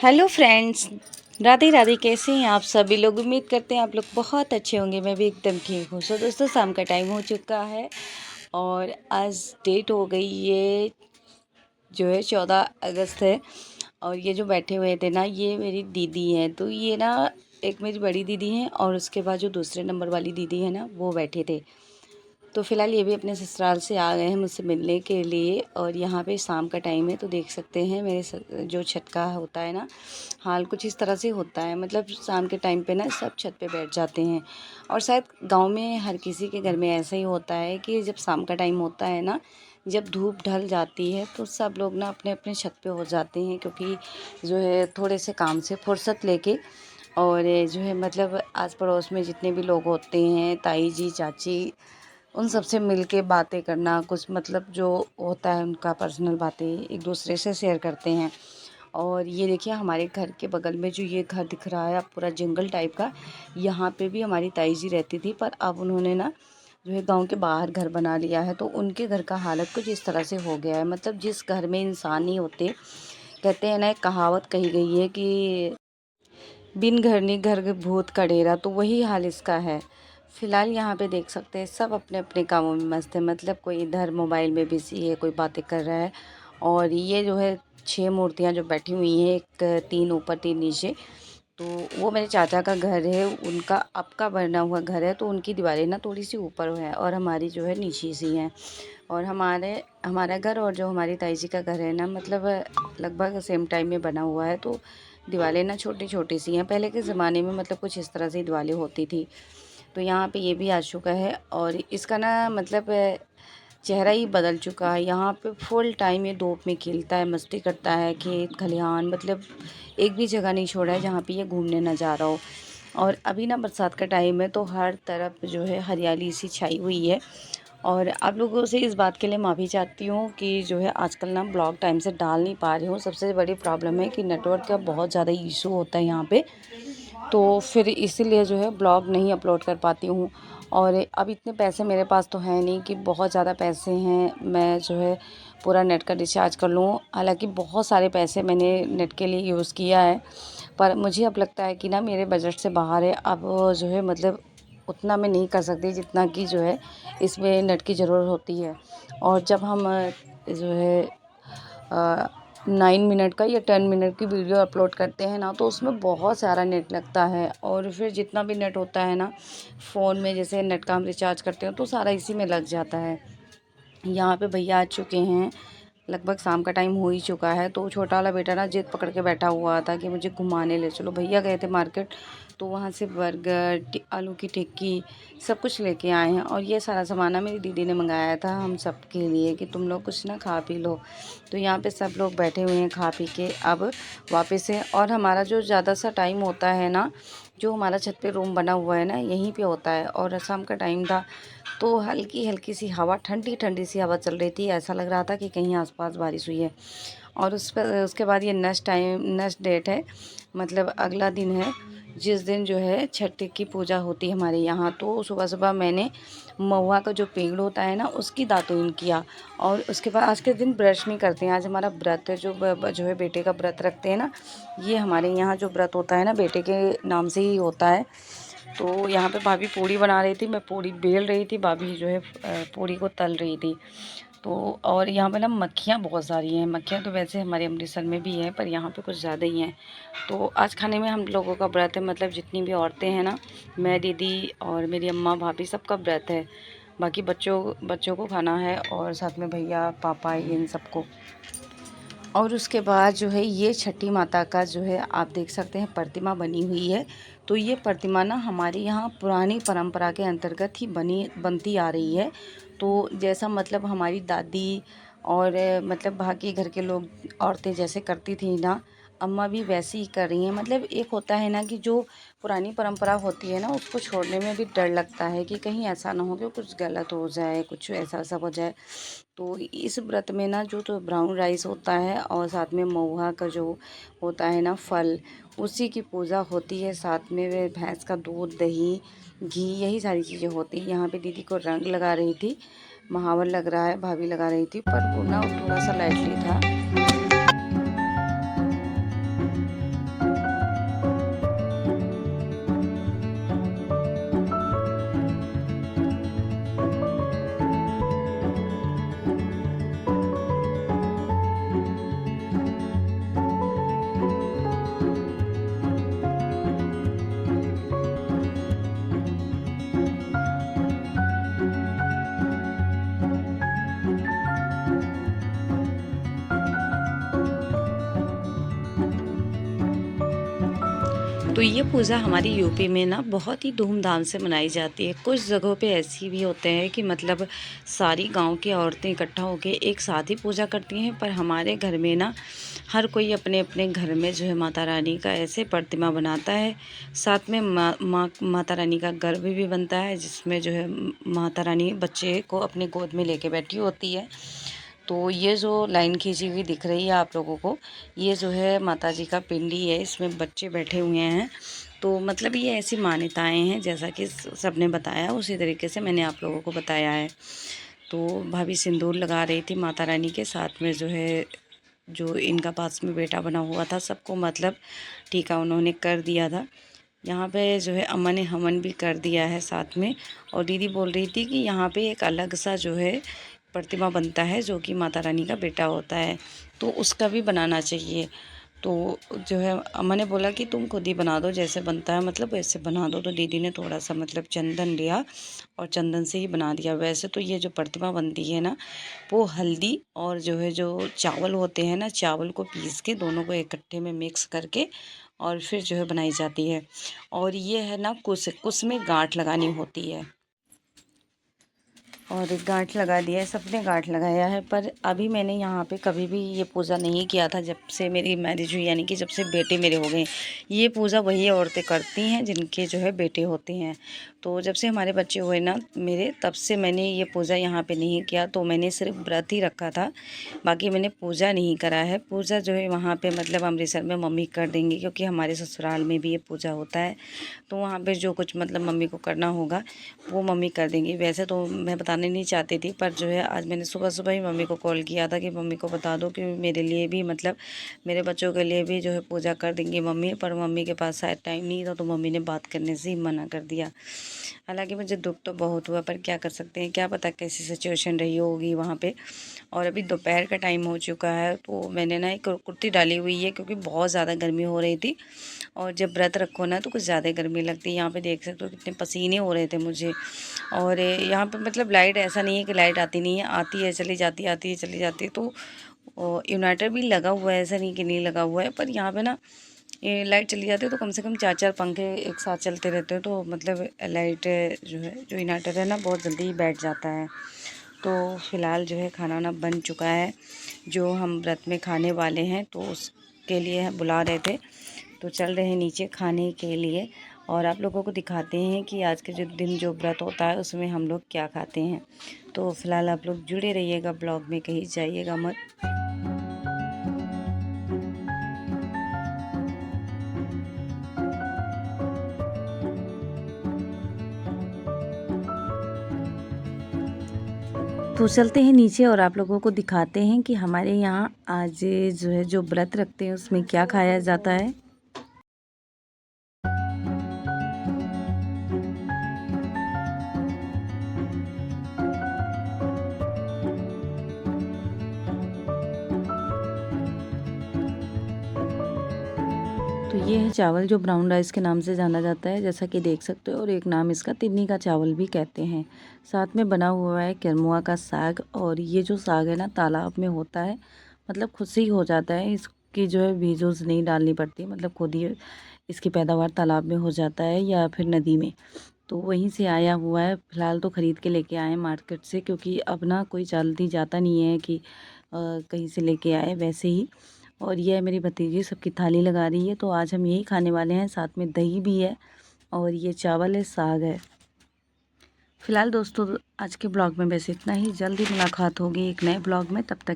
Hello friends, Radhe Radhe. कैसे हैं आप सभी लोग? उम्मीद करते हैं आप लोग बहुत अच्छे होंगे। मैं भी एकदम ठीक हूँ। सो दोस्तों, शाम का टाइम हो चुका है और आज डेट हो गई ये जो है 14 अगस्त है। और ये जो बैठे हुए थे ना, ये मेरी दीदी हैं। तो ये ना, एक मेरी बड़ी दीदी हैं और उसके बाद जो दूसरे नंबर वाली दीदी है ना, वो बैठे थे। तो फ़िलहाल ये भी अपने ससुराल से आ गए हैं मुझसे मिलने के लिए। और यहाँ पे शाम का टाइम है, तो देख सकते हैं मेरे जो छत का होता है ना, हाल कुछ इस तरह से होता है। मतलब शाम के टाइम पे ना सब छत पे बैठ जाते हैं। और शायद गांव में हर किसी के घर में ऐसा ही होता है कि जब शाम का टाइम होता है ना, जब धूप ढल जाती है तो सब लोग ना अपने अपने छत पे हो जाते हैं, क्योंकि जो है थोड़े से काम से फुर्सत लेके। और जो है मतलब आस पड़ोस में जितने भी लोग होते हैं, ताई जी, चाची, उन सब से मिल के बातें करना, कुछ मतलब जो होता है उनका पर्सनल बातें एक दूसरे से शेयर करते हैं। और ये देखिए, हमारे घर के बगल में जो ये घर दिख रहा है पूरा जंगल टाइप का, यहाँ पे भी हमारी ताई जी रहती थी। पर अब उन्होंने ना जो है गांव के बाहर घर बना लिया है। तो उनके घर का हालत कुछ इस तरह से हो गया है। मतलब जिस घर में इंसान नहीं होते, कहते हैं ना, एक कहावत कही गई है कि बिन घर नहीं घर भूत का डेरा। तो वही हाल इसका है। फ़िलहाल यहाँ पे देख सकते हैं सब अपने अपने कामों में मस्त है। मतलब कोई इधर मोबाइल में बिजी है, कोई बातें कर रहा है। और ये जो है 6 मूर्तियाँ जो बैठी हुई हैं, एक 3 ऊपर 3 नीचे, तो वो मेरे चाचा का घर है। उनका अब का बना हुआ घर है, तो उनकी दीवारें ना थोड़ी सी ऊपर है और हमारी जो है नीची सी हैं। और हमारा घर और जो हमारी ताई जी का घर है ना, मतलब लगभग सेम टाइम में बना हुआ है। तो दीवारें ना छोटी छोटी सी हैं। पहले के ज़माने में मतलब कुछ इस तरह से दीवारें होती थी। तो यहाँ पे ये भी आ चुका है और इसका ना मतलब चेहरा ही बदल चुका है। यहाँ पे फुल टाइम ये धूप में खेलता है, मस्ती करता है, खेत खलिहान, मतलब एक भी जगह नहीं छोड़ा है जहाँ पे ये घूमने ना जा रहा हो। और अभी ना बरसात का टाइम है, तो हर तरफ जो है हरियाली सी छाई हुई है। और आप लोगों से इस बात के लिए माफ़ी चाहती हूँ कि जो है आजकल ना ब्लॉग टाइम से डाल नहीं पा रही हूँ। सबसे बड़ी प्रॉब्लम है कि नेटवर्क का बहुत ज़्यादा इशू होता है यहाँ पे। तो फिर इसीलिए जो है ब्लॉग नहीं अपलोड कर पाती हूँ। और अब इतने पैसे मेरे पास तो हैं नहीं कि बहुत ज़्यादा पैसे हैं मैं जो है पूरा नेट का रिचार्ज कर लूँ। हालांकि बहुत सारे पैसे मैंने नेट के लिए यूज़ किया है, पर मुझे अब लगता है कि ना मेरे बजट से बाहर है। अब जो है मतलब उतना मैं नहीं कर सकती जितना कि जो है इसमें नेट की ज़रूरत होती है। और जब हम जो है 9 मिनट का या 10 मिनट की वीडियो अपलोड करते हैं ना, तो उसमें बहुत सारा नेट लगता है। और फिर जितना भी नेट होता है ना फ़ोन में, जैसे नेट का हम रिचार्ज करते हैं, तो सारा इसी में लग जाता है। यहाँ पे भैया आ चुके हैं, लगभग शाम का टाइम हो ही चुका है। तो छोटा वाला बेटा ना जिद पकड़ के बैठा हुआ था कि मुझे घुमाने ले चलो। भैया गए थे मार्केट, तो वहाँ से बर्गर, आलू की टिक्की, सब कुछ लेके आए हैं। और ये सारा सामान ना मेरी दीदी ने मंगाया था हम सब के लिए कि तुम लोग कुछ ना खा पी लो। तो यहाँ पे सब लोग बैठे हुए हैं खा पी के अब वापस से। और हमारा जो ज़्यादा सा टाइम होता है ना, जो हमारा छत पे रूम बना हुआ है ना, यहीं पे होता है। और शाम का टाइम था, तो हल्की हल्की सी हवा, ठंडी ठंडी सी हवा चल रही थी। ऐसा लग रहा था कि कहीं आसपास बारिश हुई है। और उसके बाद ये नेक्स्ट डेट है, मतलब अगला दिन है, जिस दिन जो है छठ की पूजा होती है हमारे यहाँ। तो सुबह सुबह मैंने महुआ का जो पेड़ होता है ना, उसकी दातुन किया। और उसके बाद आज के दिन ब्रश नहीं करते हैं। आज हमारा व्रत है, जो है बेटे का व्रत रखते हैं ना। ये हमारे यहाँ जो व्रत होता है ना, बेटे के नाम से ही होता है। तो यहाँ पे भाभी पूड़ी बना रही थी, मैं पूड़ी बेल रही थी, भाभी जो है पूड़ी को तल रही थी। तो और यहाँ पे ना मक्खियाँ बहुत सारी हैं। मक्खियाँ तो वैसे हमारे अमृतसर में भी हैं, पर यहाँ पे कुछ ज़्यादा ही हैं। तो आज खाने में हम लोगों का व्रत है, मतलब जितनी भी औरतें हैं ना, मैं, दीदी और मेरी अम्मा भाभी, सबका व्रत है। बाकी बच्चों बच्चों को खाना है और साथ में भैया पापा इन सबको। और उसके बाद जो है ये छठी माता का जो है आप देख सकते हैं प्रतिमा बनी हुई है। तो ये प्रतिमा ना हमारे यहाँ पुरानी परंपरा के अंतर्गत ही बनती आ रही है। तो जैसा मतलब हमारी दादी और मतलब बाकी घर के लोग, औरतें जैसे करती थी ना, अम्मा भी वैसे ही कर रही हैं। मतलब एक होता है ना कि जो पुरानी परंपरा होती है ना, उसको छोड़ने में भी डर लगता है कि कहीं ऐसा ना हो कि कुछ गलत हो जाए, कुछ ऐसा सब हो जाए। तो इस व्रत में ना जो तो ब्राउन राइस होता है और साथ में महुआ का जो होता है ना फल, उसी की पूजा होती है। साथ में वे भैंस का दूध, दही, घी, यही सारी चीज़ें होती हैं। यहाँ पे दीदी को रंग लगा रही थी, महावर लग रहा है, भाभी लगा रही थी, पर वो ना थोड़ा सा लाइटली था। तो ये पूजा हमारी यूपी में ना बहुत ही धूमधाम से मनाई जाती है। कुछ जगहों पे ऐसी भी होते हैं कि मतलब सारी गांव की औरतें इकट्ठा होकर एक साथ ही पूजा करती हैं, पर हमारे घर में ना हर कोई अपने अपने घर में जो है माता रानी का ऐसे प्रतिमा बनाता है। साथ में माता रानी का गर्भ भी बनता है, जिसमें जो है माता रानी बच्चे को अपने गोद में लेके बैठी होती है। तो ये जो लाइन खींची हुई दिख रही है आप लोगों को, ये जो है माताजी का पिंडी है, इसमें बच्चे बैठे हुए हैं। तो मतलब ये ऐसी मान्यताएं हैं, जैसा कि सबने बताया उसी तरीके से मैंने आप लोगों को बताया है। तो भाभी सिंदूर लगा रही थी माता रानी के साथ में, जो है जो इनका पास में बेटा बना हुआ था सबको मतलब टीका उन्होंने कर दिया था। यहाँ पे जो है अम्मा ने हवन भी कर दिया है साथ में। और दीदी बोल रही थी कि यहाँ पे एक अलग सा जो है प्रतिमा बनता है जो कि माता रानी का बेटा होता है, तो उसका भी बनाना चाहिए। तो जो है अम्मा ने बोला कि तुम खुद ही बना दो, जैसे बनता है मतलब वैसे बना दो। तो दीदी ने थोड़ा सा मतलब चंदन लिया और चंदन से ही बना दिया। वैसे तो ये जो प्रतिमा बनती है ना, वो हल्दी और जो है जो चावल होते हैं ना, चावल को पीस के दोनों को इकट्ठे में मिक्स करके और फिर जो है बनाई जाती है। और ये है ना कुछ में गांठ लगानी होती है, और गांठ लगा दिया है, सबने गांठ लगाया है। पर अभी मैंने यहाँ पे कभी भी ये पूजा नहीं किया था जब से मेरी मैरिज हुई, यानी कि जब से बेटे मेरे हो गए। ये पूजा वही औरतें करती हैं जिनके जो है बेटे होते हैं। तो जब से हमारे बच्चे हुए ना मेरे, तब से मैंने ये पूजा यहाँ पे नहीं किया। तो मैंने सिर्फ व्रत ही रखा था, बाकी मैंने पूजा नहीं करा है। पूजा जो है वहाँ पे मतलब अमृतसर में मम्मी कर देंगी, क्योंकि हमारे ससुराल में भी ये पूजा होता है। तो वहाँ पे जो कुछ मतलब मम्मी को करना होगा वो मम्मी कर देंगी। वैसे तो मैं बताने नहीं चाहती थी, पर जो है आज मैंने सुबह सुबह ही मम्मी को कॉल किया था कि मम्मी को बता दो कि मेरे लिए भी मतलब मेरे बच्चों के लिए भी जो है पूजा कर देंगी मम्मी। पर मम्मी के पास शायद टाइम नहीं था, तो मम्मी ने बात करने से ही मना कर दिया। हालांकि मुझे दुख तो बहुत हुआ, पर क्या कर सकते हैं, क्या पता कैसी सिचुएशन रही होगी वहाँ पे। और अभी दोपहर का टाइम हो चुका है, तो मैंने ना एक कुर्ती डाली हुई है, क्योंकि बहुत ज़्यादा गर्मी हो रही थी। और जब व्रत रखो ना तो कुछ ज़्यादा गर्मी लगती है। यहाँ पे देख सकते हो कितने पसीने हो रहे थे मुझे। और यहाँ पे मतलब लाइट ऐसा नहीं है कि लाइट आती नहीं है, आती है चली जाती है, आती है चली जाती है। तो इन्वर्टर भी लगा हुआ है, ऐसा नहीं कि नहीं लगा हुआ है, पर यहाँ पे ना ये लाइट चली जाती है तो कम से कम 4-4 पंखे एक साथ चलते रहते हैं। तो मतलब लाइट जो है जो इन्वर्टर है ना बहुत जल्दी ही बैठ जाता है। तो फ़िलहाल जो है खाना वाना बन चुका है, जो हम व्रत में खाने वाले हैं, तो उसके लिए बुला रहे थे। तो चल रहे हैं नीचे खाने के लिए, और आप लोगों को दिखाते हैं कि आज के जो दिन जो व्रत होता है उसमें हम लोग क्या खाते हैं। तो फ़िलहाल आप लोग जुड़े रहिएगा ब्लॉग में, कहीं जाइएगा मत। तो चलते हैं नीचे और आप लोगों को दिखाते हैं कि हमारे यहाँ आज जो है जो व्रत रखते हैं उसमें क्या खाया जाता है। तो ये है चावल, जो ब्राउन राइस के नाम से जाना जाता है, जैसा कि देख सकते हो। और एक नाम इसका तिन्नी का चावल भी कहते हैं। साथ में बना हुआ है किरमुआ का साग। और ये जो साग है ना तालाब में होता है, मतलब खुद से ही हो जाता है, इसकी जो है बीज उज नहीं डालनी पड़ती, मतलब खुद ही इसकी पैदावार तालाब में हो जाता है या फिर नदी में। तो वहीं से आया हुआ है। फ़िलहाल तो ख़रीद के लेके आए मार्केट से, क्योंकि अब ना कोई जल्दी जाता नहीं है कि कहीं से लेके आए वैसे ही। और ये है मेरी भतीजी, सबकी थाली लगा रही है। तो आज हम यही खाने वाले हैं, साथ में दही भी है, और ये चावल है, साग है। फ़िलहाल दोस्तों आज के ब्लॉग में बस इतना ही। जल्दी मुलाकात होगी एक नए ब्लॉग में, तब तक